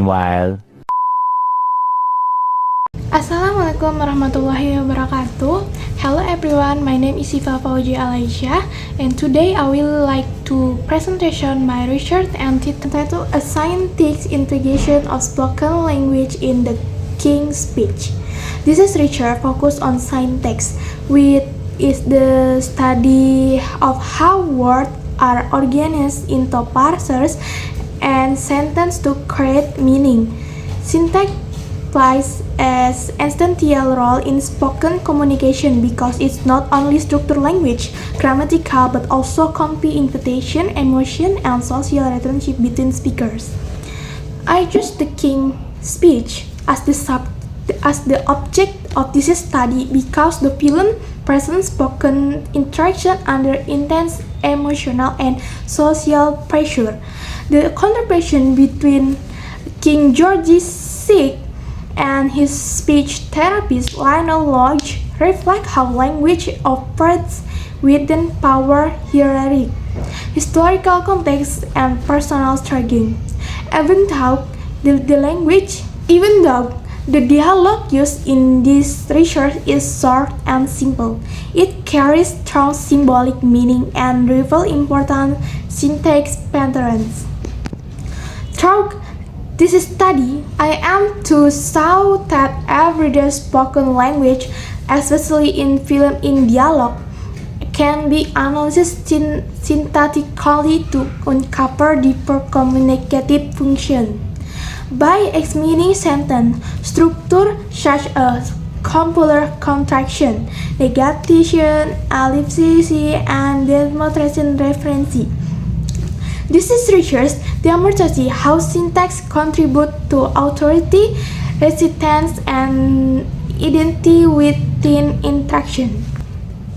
Meanwhile, Assalamualaikum warahmatullahi wabarakatuh. Hello everyone, my name is Siva Fauji Alaisha, and today I will like to presentation my research entitled A Scientific Integration of Spoken Language in the King's Speech. This is research focused on syntax, which is the study of how words are organized into parsers and sentences to create meaning. Syntax plays an essential role in spoken communication because it's not only structured language, grammatical, but also convey invitation, emotion, and social relationship between speakers. I choose the King's Speech as the object of this study because the film presents spoken interaction under intense emotional and social pressure. The conversation between King George VI and his speech therapist Lionel Lodge reflect how language operates within power hierarchy, historical context, and personal struggling. Even though the dialogue used in this research is short and simple, it carries strong symbolic meaning and reveals important syntax patterns. Through this study, I aim to show that everyday spoken language, especially in film in dialogue, can be analyzed syntactically to uncover deeper communicative function. By examining sentence structure such as computer contraction, negation, ellipsis, and demonstration reference, this is research demonstrates how syntax contribute to authority, resistance, and identity within interaction.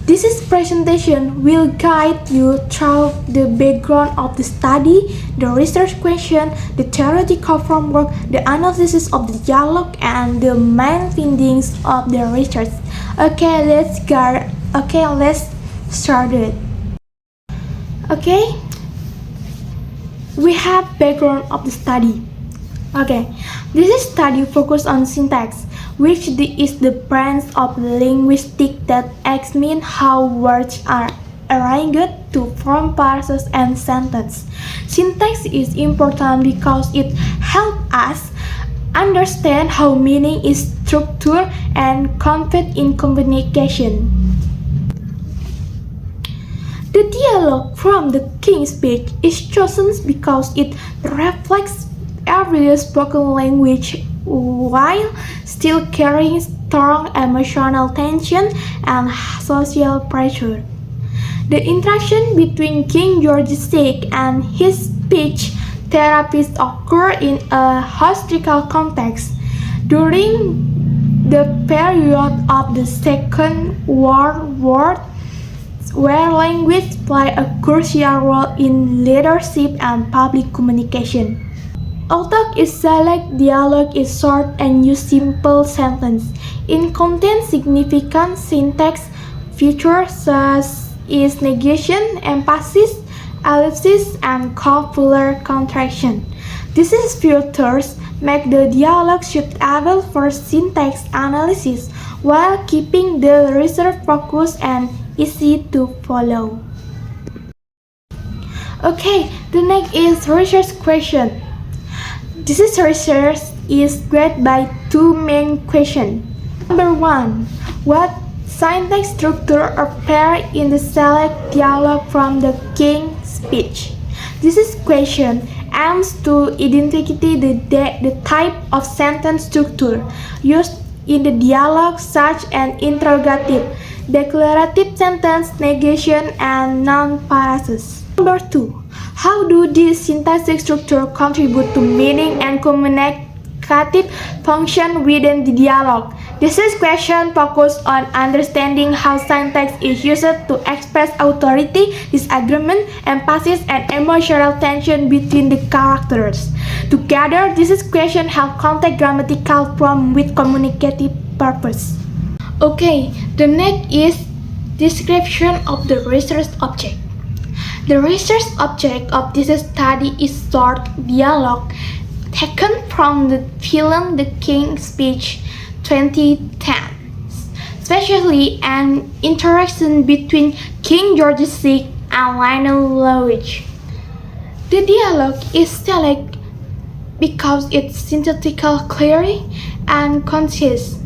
This presentation will guide you through the background of the study, the research question, the theoretical framework, the analysis of the dialogue, and the main findings of the research. Let's start it. We have background of the study. This study focused on syntax, which is the branch of linguistics that examines how words are arranged to form parsers and sentences. Syntax is important because it helps us understand how meaning is structured and conveyed in communication. The dialogue from the King's Speech is chosen because it reflects everyday spoken language while still carrying strong emotional tension and social pressure. The interaction between King George VI and his speech therapist occurred in a historical context. During the period of the Second World War, where language played a crucial role in leadership and public communication. Although its select dialogue is short and use simple sentences, it contains significant syntax features such as negation, emphasis, ellipsis, and computer contraction. These features make the dialogue suitable for syntax analysis while keeping the research focused and easy to follow. The next is research question. This research is guided by two main questions. Number 1. What syntax structure appear in the select dialogue from the King's Speech? This question aims to identify the type of sentence structure used in the dialogue such as interrogative, declarative sentence, negation, and non-parasis. Number 2. How do these syntactic structures contribute to meaning and communicative function within the dialogue? This question focuses on understanding how syntax is used to express authority, disagreement, emphasis, and emotional tension between the characters. Together, this question helps connect grammatical form with communicative purpose. The next is description of the research object. The research object of this study is short dialogue taken from the film The King's Speech 2010, especially an interaction between King George VI and Lionel Lewis. The dialogue is select because it's synthetically clear and concise,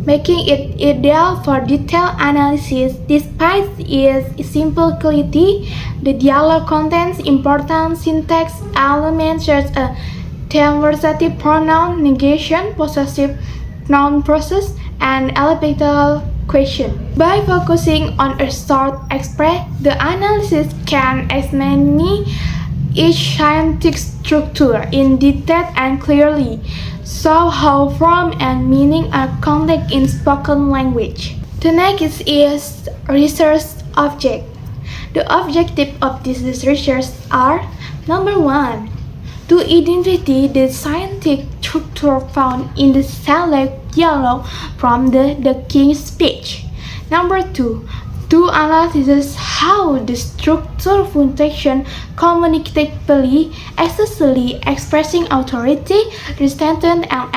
making it ideal for detailed analysis. Despite its simplicity, the dialogue contains important syntax elements such as demonstrative pronoun, negation, possessive noun process, and elliptical question. By focusing on a short express, the analysis can examine each scientific structure in detail and clearly show how form and meaning are connected in spoken language. The next is research object. The objective of this research are: number 1, to identify the scientific structure found in the select dialogue from the King's Speech. Number 2, to analyze how the structure function communicatively, especially expressing authority, resentment, and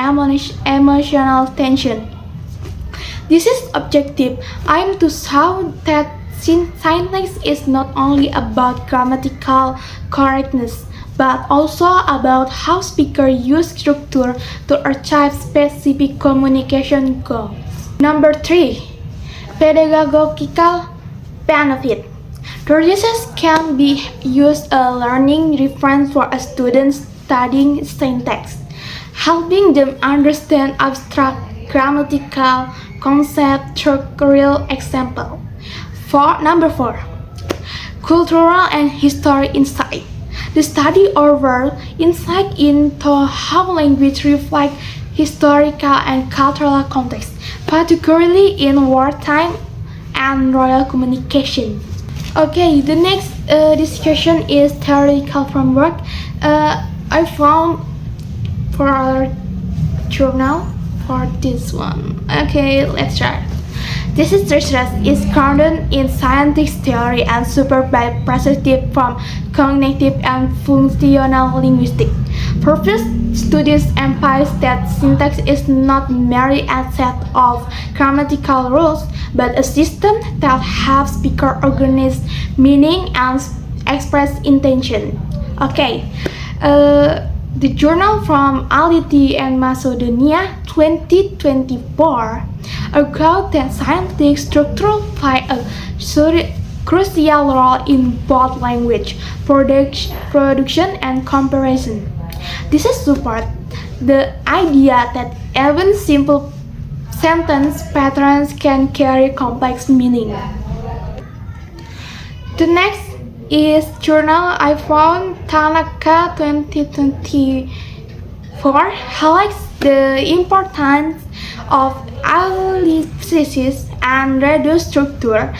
emotional tension. This is objective aim to show that syntax is not only about grammatical correctness, but also about how speakers use structure to achieve specific communication goals. Number 3, pedagogical benefit. The research can be used as a learning reference for a student studying syntax, helping them understand abstract grammatical concepts through real example. Number 4, cultural and history insight. The study offers insight into how language reflects historical and cultural context, particularly in wartime and royal communication. Okay, the next discussion is theoretical framework. I found for our journal for this one. Okay, let's start. This research is grounded in scientific theory and supported by perspectives from cognitive and functional linguistics. Previous studies emphasize that syntax is not merely a set of grammatical rules, but a system that helps speakers organize meaning and express intention. Okay, the journal from Haiti and Macedonia 2024 argued that scientific structure play a crucial role in both language production and comparison. This supports the idea that even simple sentence patterns can carry complex meaning. The next is journal I found Tanaka 2024 highlights the importance of ellipses and reduced structure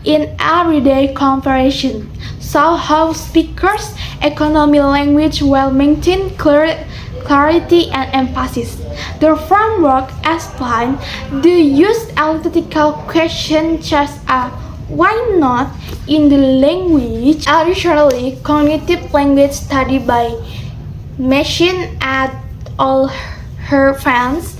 in everyday conversation. So how speakers economy language while maintaining clarity and emphasis. The framework explains the use elliptical questions such as why not in the language. Additionally, cognitive language study by Machine et al. Her fans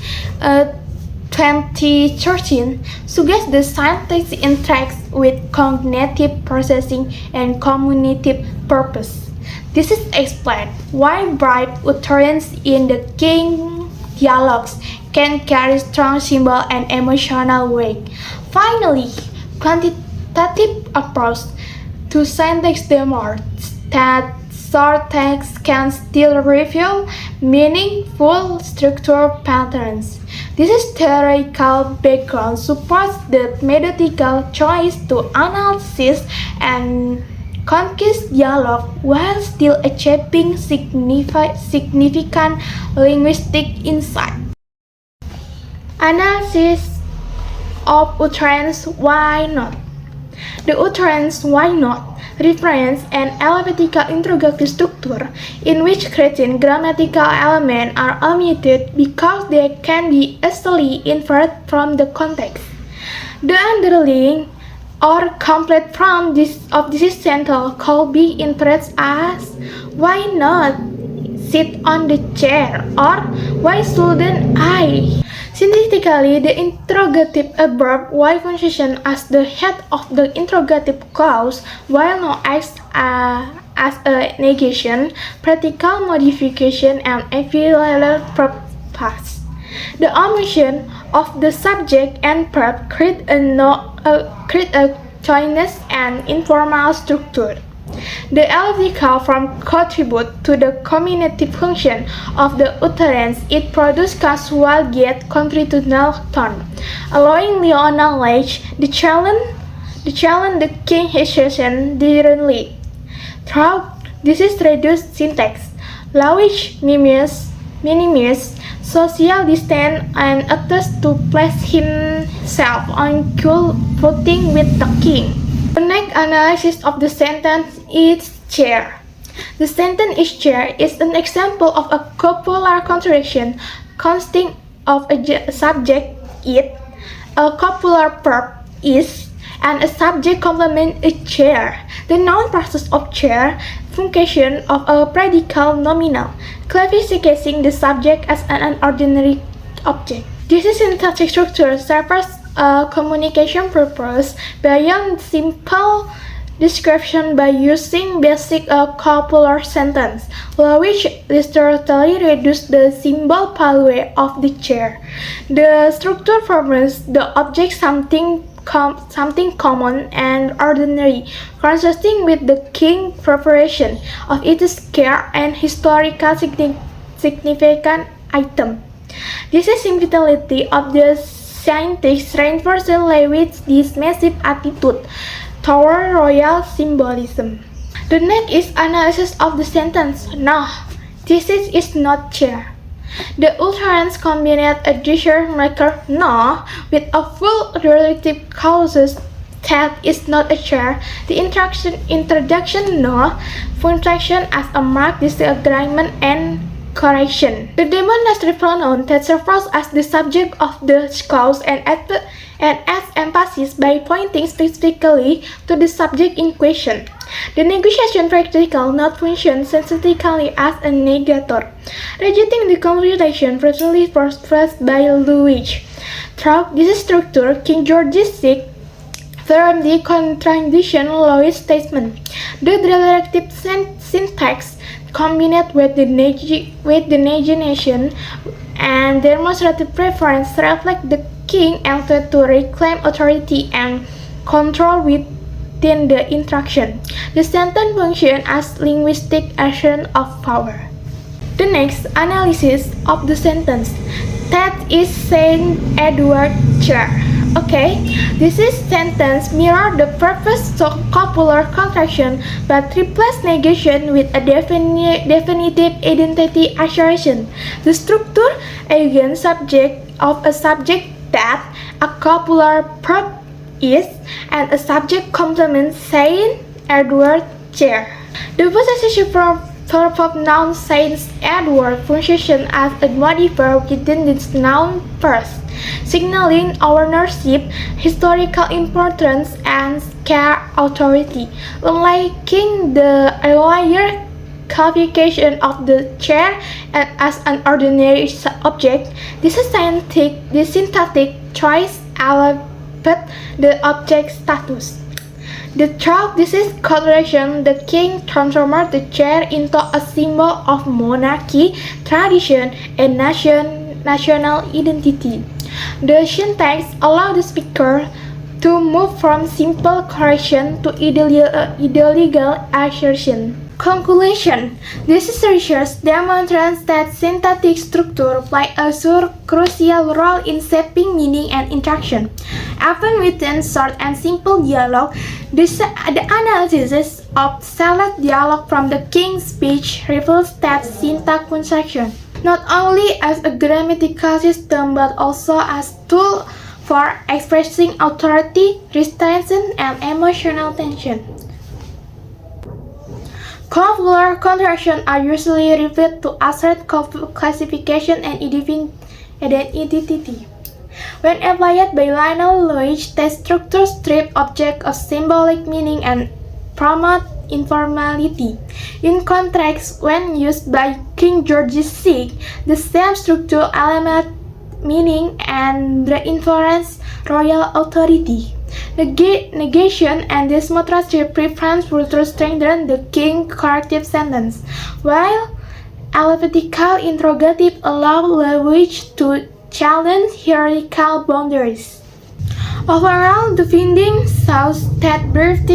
2013 suggests the scientist interacts with cognitive processing and communicative purpose. This is explained why bright utterance in the King dialogues can carry strong symbol and emotional weight. Finally, quantitative approach to syntax demonstrates that short text can still reveal meaningful structural patterns. This theoretical background supports the methodical choice to analyze and conquest dialogue while still achieving significant linguistic insight. Analysis of utterance why not. The utterance why not reference an elliptical interrogative structure in which certain grammatical elements are omitted because they can be easily inferred from the context. The underlying or complete form of this sentence could be interpreted as why not sit on the chair? Or why shouldn't I? Synthetically, the interrogative verb why functions as the head of the interrogative clause, while no as a negation, practical modification, and equivalent purpose. The omission of the subject and verb create a joinless and informal structure. The elliptical form contributes to the communicative function of the utterance. It produces casual yet conversational tone, allowing Leo knowledge the challenge the king assertion differently. Throughout this is reduced syntax, language minimize social distance and attempts to place himself on equal footing with the king. The next analysis of the sentence is chair. The sentence is chair is an example of a copular contraction consisting of a subject it, a copular verb is, and a subject complement a chair. The noun process of chair function of a predicate nominal, classifying the subject as an ordinary object. This syntactic structure serves a communication purpose beyond simple description by using basic copular sentence, which literally reduce the symbol value of the chair. The structure forms the object something common and ordinary, consisting with the king preparation of its care and historical significant item. This symmetry of the scientists reinforces Lewitt's dismissive attitude toward royal symbolism. The next is analysis of the sentence. No, this is not chair. The utterance combined a decision maker no with a full relative clauses that is not a chair. The introduction no function as a mark disagreement and correction. The demonstrative pronoun that serves as the subject of the clause and adds emphasis by pointing specifically to the subject in question. The negotiation practical not function synthetically as a negator, rejecting the computation presently expressed by Lewis. Throughout this structure, King George VI affirmed the contradiction Lewis' statement. The directive syntax combined with the negation and demonstrative preference reflect the king effort to reclaim authority and control within the interaction. The sentence functions as linguistic assertion of power. The next analysis of the sentence. That is Saint Edward chair. Okay, this sentence mirrors the purpose of copular contraction but replaces negation with a definitive identity assertion. The structure again subject of a subject that a copular verb is and a subject complement Saint Edward chair. The possessive verb of noun Saint Edward functions as a modifier within this noun first, signaling ownership, historical importance, and care authority. Unlike the earlier classification of the chair as an ordinary object, this syntactic choice elevates the object status. Throughout this correction, the king transformed the chair into a symbol of monarchy, tradition, and national identity. The syntax allows the speaker to move from simple correction to illegal assertion. Conclusion. This research demonstrates that syntactic structure play a crucial role in shaping meaning and interaction. Even within short and simple dialogue, the analysis of select dialogue from the king's speech reveals that syntax function not only as a grammatical system but also as tool for expressing authority, restraint, and emotional tension. Copular contractions are usually referred to assert classification and identity. When applied by Lionel Lewis, the structure strip object of symbolic meaning and promote informality. In contrast, when used by King George VI, the same structural element, meaning, and reinforce royal authority. Negation and demonstrative preference further strengthen the king's corrective sentence, while alphabetical interrogative allow language to challenge hierarchical boundaries. Overall, the finding shows that breadth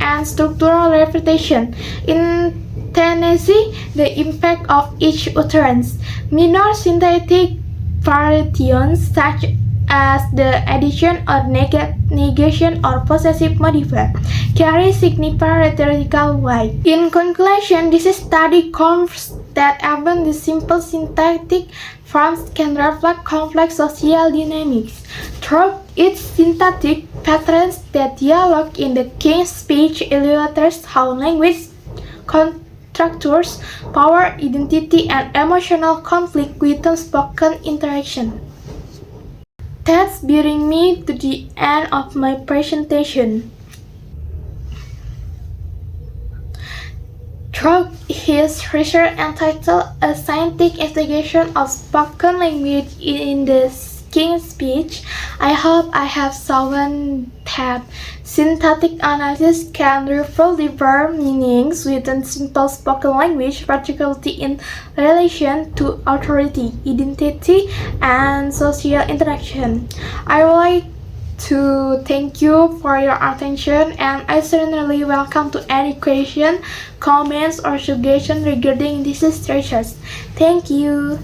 and structural repetition in Tennessee, the impact of each utterance. Minor syntactic variations such as the addition or negation or possessive modifier carry significant rhetorical weight. In conclusion, this study confirms that even the simple syntactic forms can reflect complex social dynamics. Through its syntactic patterns, that dialogue in the King's Speech illustrates how language structures power, identity, and emotional conflict within spoken interaction. That's bringing me to the end of my presentation. Through his research entitled A Scientific Investigation of Spoken Language in the King's Speech, I hope I have shown that syntactic analysis can reveal deeper meanings within simple spoken language, particularly in relation to authority, identity, and social interaction. I would like to thank you for your attention, and I certainly welcome to any question, comments, or suggestion regarding this research. Thank you.